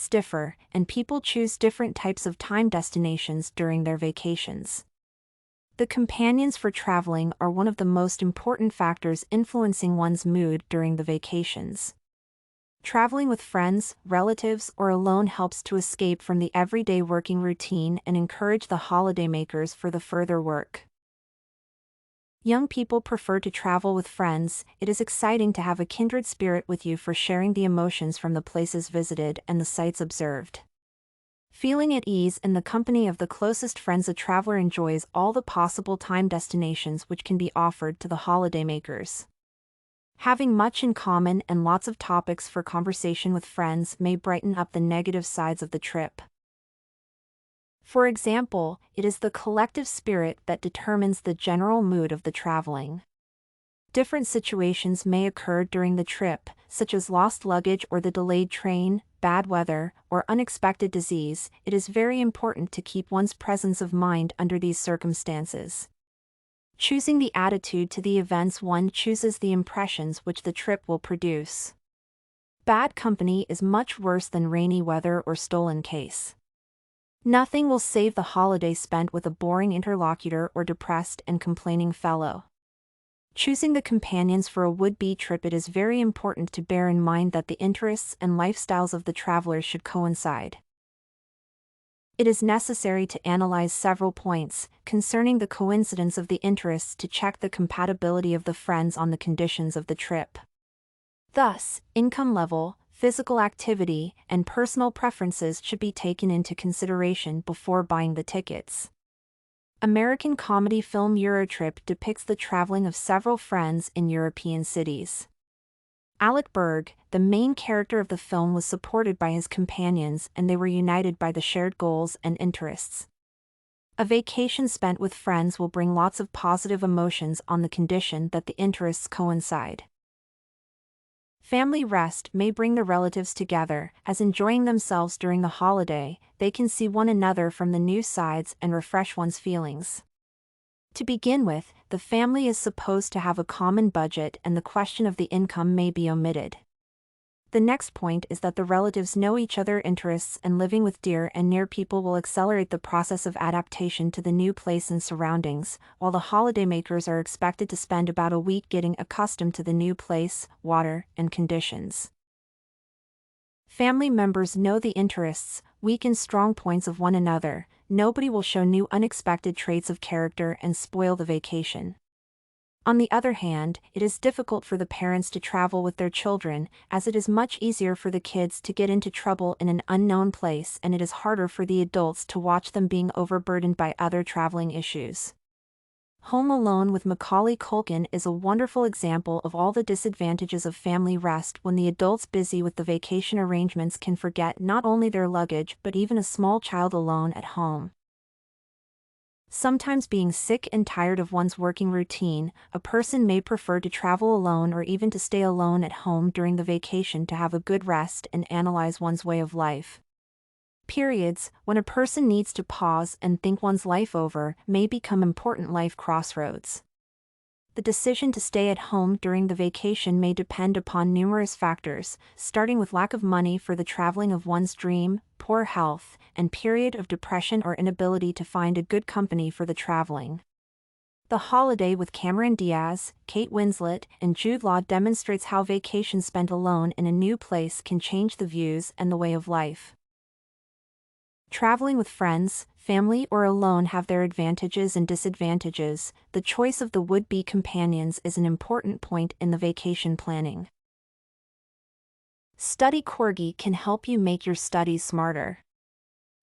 budgets differ, and people choose different types of time destinations during their vacations. The companions for traveling are one of the most important factors influencing one's mood during the vacations. Traveling with friends, relatives, or alone helps to escape from the everyday working routine and encourage the holidaymakers for the further work. Young people prefer to travel with friends. It is exciting to have a kindred spirit with you for sharing the emotions from the places visited and the sights observed. Feeling at ease in the company of the closest friends, a traveler enjoys all the possible time destinations which can be offered to the holidaymakers. Having much in common and lots of topics for conversation with friends may brighten up the negative sides of the trip. For example, it is the collective spirit that determines the general mood of the traveling. Different situations may occur during the trip, such as lost luggage or the delayed train, bad weather, or unexpected disease. It is very important to keep one's presence of mind under these circumstances. Choosing the attitude to the events one chooses the impressions which the trip will produce. Bad company is much worse than rainy weather or stolen case. Nothing will save the holiday spent with a boring interlocutor or depressed and complaining fellow. Choosing the companions for a would-be trip, it is very important to bear in mind that the interests and lifestyles of the travelers should coincide. It is necessary to analyze several points concerning the coincidence of the interests to check the compatibility of the friends on the conditions of the trip. Thus, income level, physical activity, and personal preferences should be taken into consideration before buying the tickets. American comedy film Eurotrip depicts the traveling of several friends in European cities. Alec Berg, the main character of the film, was supported by his companions and they were united by the shared goals and interests. A vacation spent with friends will bring lots of positive emotions on the condition that the interests coincide. Family rest may bring the relatives together, as enjoying themselves during the holiday, they can see one another from the new sides and refresh one's feelings. To begin with, the family is supposed to have a common budget and the question of the income may be omitted. The next point is that the relatives know each other's interests, and living with dear and near people will accelerate the process of adaptation to the new place and surroundings, while the holidaymakers are expected to spend about a week getting accustomed to the new place, water, and conditions. Family members know the interests, weak and strong points of one another. Nobody will show new unexpected traits of character and spoil the vacation. On the other hand, it is difficult for the parents to travel with their children, as it is much easier for the kids to get into trouble in an unknown place, and it is harder for the adults to watch them being overburdened by other traveling issues. Home Alone with Macaulay Culkin is a wonderful example of all the disadvantages of family rest when the adults busy with the vacation arrangements can forget not only their luggage but even a small child alone at home. Sometimes, being sick and tired of one's working routine, a person may prefer to travel alone or even to stay alone at home during the vacation to have a good rest and analyze one's way of life. Periods, when a person needs to pause and think one's life over, may become important life crossroads. The decision to stay at home during the vacation may depend upon numerous factors, starting with lack of money for the traveling of one's dream, poor health, and period of depression or inability to find a good company for the traveling. The Holiday with Cameron Diaz, Kate Winslet, and Jude Law demonstrates how vacation spent alone in a new place can change the views and the way of life. Traveling with friends, family, or alone have their advantages and disadvantages. The choice of the would-be companions is an important point in the vacation planning. Study Corgi can help you make your studies smarter.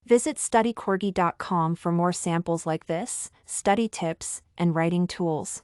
Visit studycorgi.com for more samples like this, study tips, and writing tools.